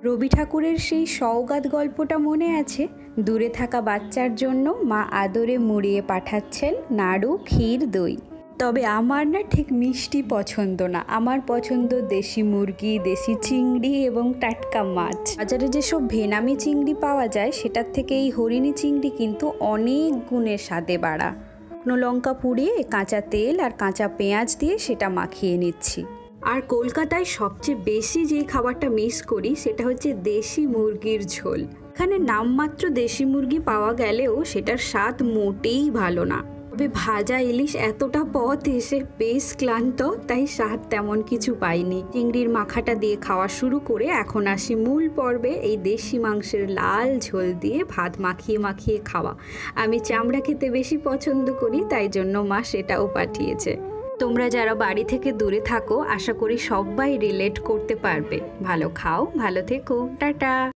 রবি ঠাকুরের সেই সওগাত গল্পটা মনে আছে? দূরে থাকা বাচ্চার জন্য মা আদরে মুড়িয়ে পাঠাচ্ছেন নাড়ু, ক্ষীর, দই। তবে আমার না ঠিক মিষ্টি পছন্দ না, আমার পছন্দ দেশি মুরগি, দেশি চিংড়ি এবং টাটকা মাছ। বাজারে যেসব ভেনামি চিংড়ি পাওয়া যায় সেটার থেকে এই হরিণী চিংড়ি কিন্তু অনেক গুণে স্বাদে বাড়া। শুকনো লঙ্কা পুড়িয়ে কাঁচা তেল আর কাঁচা পেঁয়াজ দিয়ে সেটা মাখিয়ে নিচ্ছি। আর কলকাতায় সবচেয়ে বেশি যে খাবারটা মিস করি সেটা হচ্ছে দেশি মুরগির ঝোল। এখানে নামমাত্র দেশি মুরগি পাওয়া গেলেও সেটার স্বাদ মোটেই ভালো না। তবে ভাজা ইলিশ এতটা পথ এসে বেশ ক্লান্ত, তাই স্বাদ তেমন কিছু পাইনি। চিংড়ির মাখাটা দিয়ে খাওয়া শুরু করে এখন আসি মূল পর্বে, এই দেশি মাংসের লাল ঝোল দিয়ে ভাত মাখিয়ে মাখিয়ে খাওয়া। আমি চামড়া খেতে বেশি পছন্দ করি, তাই জন্য মা সেটাও পাঠিয়েছে। তোমরা যারা বাড়ি থেকে দূরে থাকো আশা করি সবাই রিলেট করতে পারবে। ভালো খাও, ভালো থেকো, টাটা।